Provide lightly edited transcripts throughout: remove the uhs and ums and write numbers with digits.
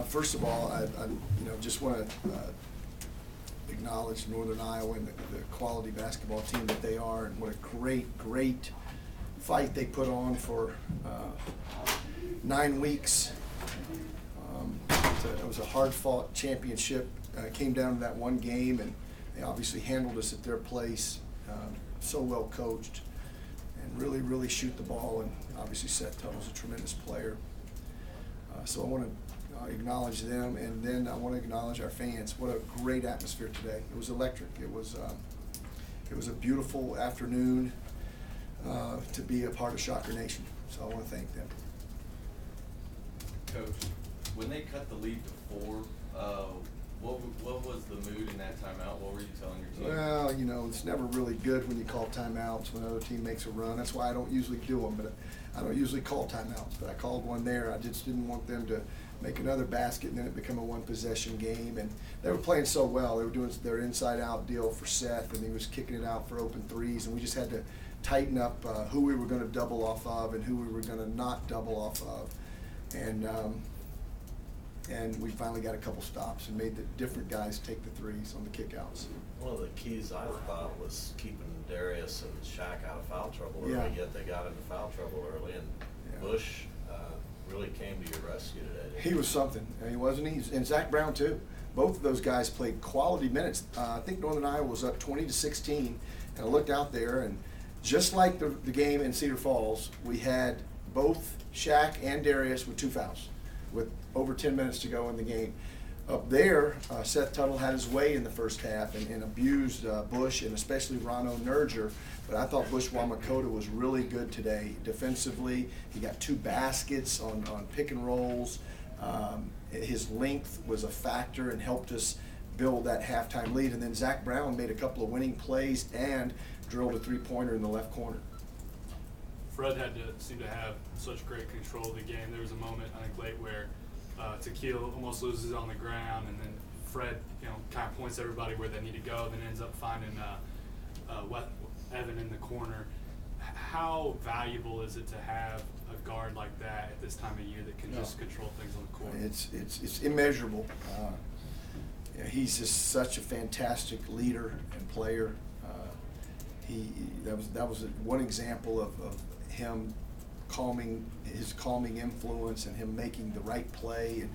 First of all, I just want to acknowledge Northern Iowa and the quality basketball team that they are, and what a great fight they put on for 9 weeks. It was a hard-fought championship. Came down to that one game, and they obviously handled us at their place. So well coached, and really shoot the ball. And obviously Seth Tuttle's a tremendous player. So I want to acknowledge them, and then I want to acknowledge our fans. What a great atmosphere today. It was electric. It was a beautiful afternoon to be a part of Shocker Nation. So I want to thank them. Coach, when they cut the lead to 4, what was the mood in that timeout? What were you telling your team? Well, it's never really good when you call timeouts when another team makes a run. That's why I don't usually do them, but I don't usually call timeouts. But I called one there. I just didn't want them to make another basket and then it become a one-possession game. And they were playing so well. They were doing their inside-out deal for Seth, and he was kicking it out for open threes. And we just had to tighten up who we were going to double off of and who we were going to not double off of. And we finally got a couple stops and made the different guys take the threes on the kickouts. One of the keys I thought was keeping Darius and Shaq out of foul trouble early, Yeah. yet they got into foul trouble early, and Bush really came to your rescue today. He was something, wasn't he? And Zach Brown too. Both of those guys played quality minutes. I think Northern Iowa was up 20-16, and I looked out there, and just like the game in Cedar Falls, we had both Shaq and Darius with 2 fouls, with over 10 minutes to go in the game. Up there, Seth Tuttle had his way in the first half and abused Bush and especially Rano Nurger. But I thought Bush Wamakota was really good today defensively. He got 2 baskets on pick and rolls. His length was a factor and helped us build that halftime lead. And then Zach Brown made a couple of winning plays and drilled a 3-pointer in the left corner. Fred had to seem to have such great control of the game. There was a moment, I think, late where Tequila almost loses on the ground, and then Fred, kind of points everybody where they need to go, then ends up finding Evan in the corner. How valuable is it to have a guard like that at this time of year that can just control things on the court? It's immeasurable. He's just such a fantastic leader and player. That was one example of him his calming influence and him making the right play. And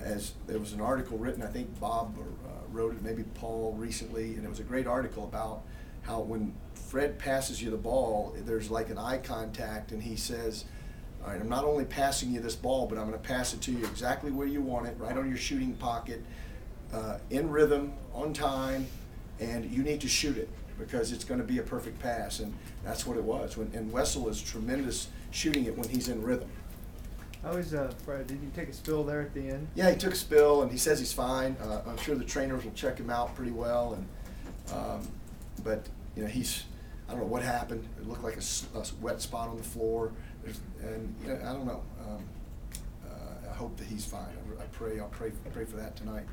as there was an article written, I think Bob wrote it, maybe Paul recently, and it was a great article about how when Fred passes you the ball, there's like an eye contact, and he says, all right, I'm not only passing you this ball, but I'm going to pass it to you exactly where you want it, right on your shooting pocket, in rhythm, on time, and you need to shoot it because it's going to be a perfect pass. And that's what it was. And Wessel is tremendous shooting it when he's in rhythm. How is Fred? Did he take a spill there at the end? Yeah, he took a spill, and he says he's fine. I'm sure the trainers will check him out pretty well. But I don't know what happened. It looked like a wet spot on the floor. I don't know. I hope that he's fine. I'll pray for that tonight.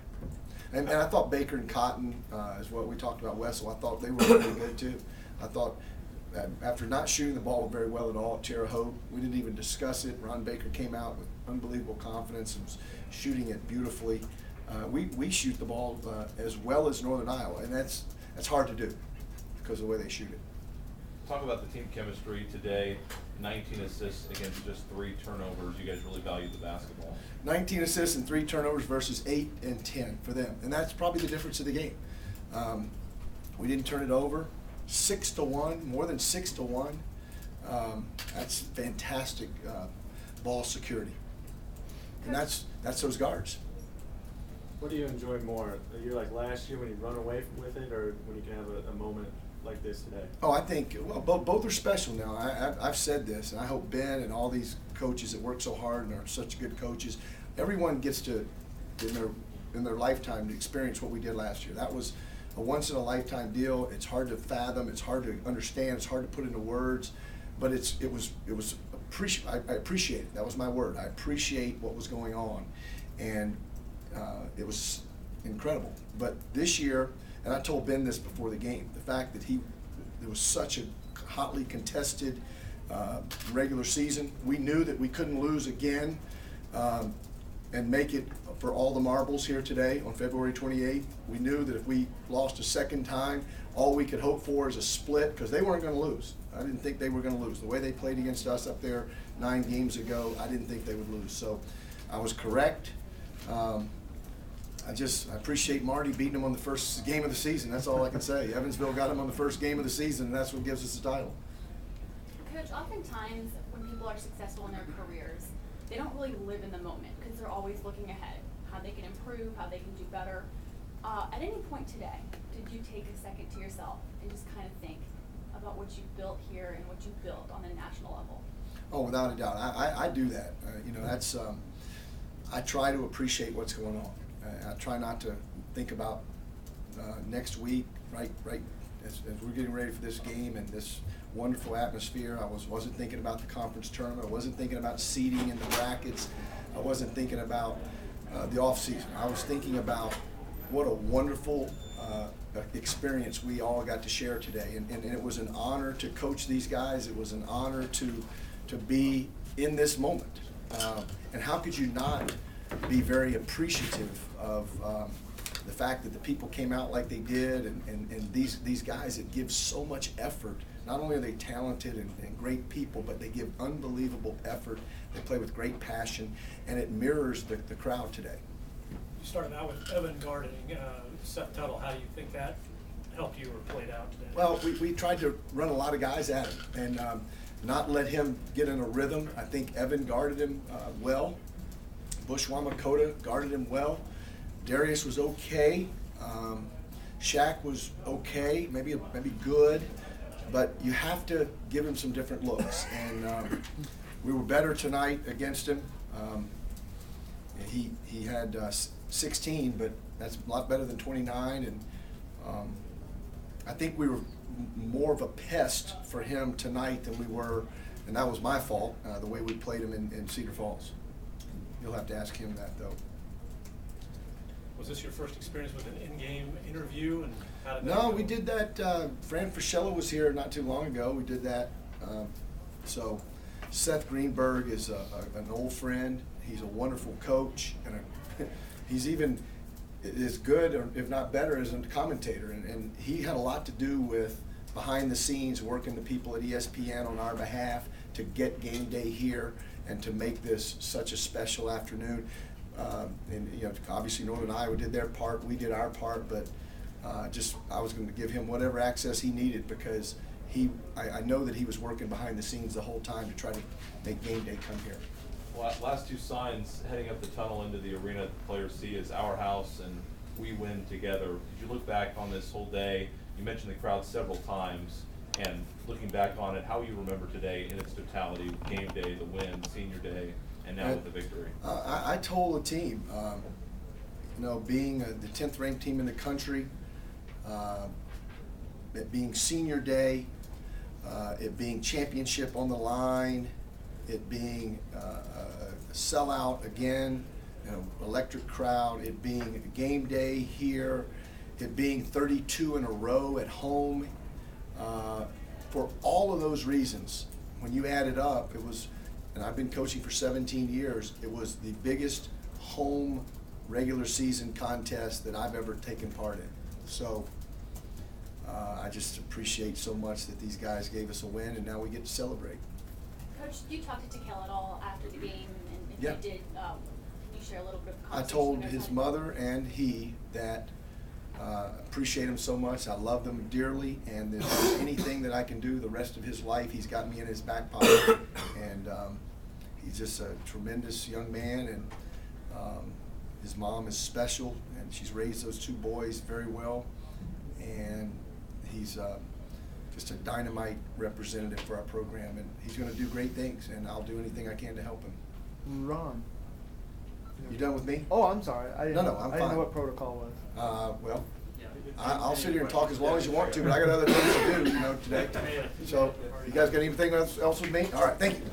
And I thought Baker and Cotton, is what we talked about Wessel. I thought they were really good too. I thought after not shooting the ball very well at all at Terre Haute, we didn't even discuss it. Ron Baker came out with unbelievable confidence and was shooting it beautifully. We shoot the ball as well as Northern Iowa, and that's hard to do because of the way they shoot it. Talk about the team chemistry today. 19 assists against just 3 turnovers. You guys really valued the basketball. 19 assists and 3 turnovers versus 8 and 10 for them, and that's probably the difference of the game. We didn't turn it over. 6-1, more than 6-1. That's fantastic ball security, and that's those guards. What do you enjoy more? A year like last year when you run away with it, or when you can have a moment like this today? Oh, I think both are special now. I've said this, and I hope Ben and all these coaches that work so hard and are such good coaches, everyone gets to in their lifetime to experience what we did last year. That was a once-in-a-lifetime deal. It's hard to fathom. It's hard to understand. It's hard to put into words. But I appreciate it. That was my word. I appreciate what was going on, and it was incredible. But this year, and I told Ben this before the game, the fact that there was such a hotly contested regular season. We knew that we couldn't lose again, and make it for all the marbles here today on February 28th. We knew that if we lost a second time, all we could hope for is a split, because they weren't going to lose. I didn't think they were going to lose. The way they played against us up there 9 games ago, I didn't think they would lose. So I was correct. I appreciate Marty beating them on the first game of the season. That's all I can say. Evansville got them on the first game of the season, and that's what gives us the title. Coach, oftentimes when people are successful in their careers, they don't really live in the moment because they're always looking ahead, how they can improve, how they can do better. At any point today, did you take a second to yourself and just kind of think about what you've built here and what you've built on the national level? Oh, without a doubt. I do that. That's I try to appreciate what's going on. I try not to think about next week, right as we're getting ready for this game and this wonderful atmosphere. I wasn't thinking about the conference tournament. I wasn't thinking about seeding in the brackets. I wasn't thinking about the off season. I was thinking about what a wonderful experience we all got to share today, and it was an honor to coach these guys. It was an honor to be in this moment. And how could you not be very appreciative of the fact that the people came out like they did, and these guys that give so much effort. Not only are they talented and great people, but they give unbelievable effort. They play with great passion, and it mirrors the crowd today. You started out with Evan guarding Seth Tuttle. How do you think that helped you or played out today? Well, we tried to run a lot of guys at him and not let him get in a rhythm. I think Evan guarded him well. Bushwamakota guarded him well. Darius was okay. Shaq was okay, maybe good, but you have to give him some different looks. And we were better tonight against him. He had 16, but that's a lot better than 29. And I think we were more of a pest for him tonight than we were, and that was my fault, the way we played him in Cedar Falls. You'll have to ask him that, though. Was this your first experience with an in-game interview, and how did that No, go? we did that. Fran Frischella was here not too long ago. We did that. So Seth Greenberg is an old friend. He's a wonderful coach, and he's even as good, or if not better, as a commentator. And he had a lot to do with behind the scenes working the people at ESPN on our behalf to get game day here and to make this such a special afternoon. And obviously Northern Iowa did their part, we did our part, but I was going to give him whatever access he needed, because I know that he was working behind the scenes the whole time to try to make game day come here. Well, last 2 signs heading up the tunnel into the arena that the players see is Our House and We Win Together. Did you look back on this whole day? You mentioned the crowd several times, and looking back on it, how you remember today in its totality, game day, the win, senior day, and now with the victory? I told the team, being the 10th ranked team in the country, it being senior day, it being championship on the line, it being a sellout again, electric crowd, it being game day here, it being 32 in a row at home. For all of those reasons, when you add it up, it was, and I've been coaching for 17 years, it was the biggest home regular season contest that I've ever taken part in. So I just appreciate so much that these guys gave us a win, and now we get to celebrate. Coach, did you talk to Tikel at all after the game? And if Yeah. you did, you share a little bit of I conversation told with his him? mother and he that appreciate him so much. I love them dearly, and if there's anything that I can do the rest of his life, he's got me in his back pocket. And he's just a tremendous young man, and his mom is special, and she's raised those 2 boys very well. And he's just a dynamite representative for our program, and he's going to do great things, and I'll do anything I can to help him. Ron. You done with me? Oh, I'm sorry. I didn't, No, I'm I didn't fine. know what protocol was. Well, I'll sit here and talk as long as you want to, but I got other things to do, today. So, you guys got anything else with me? All right, thank you.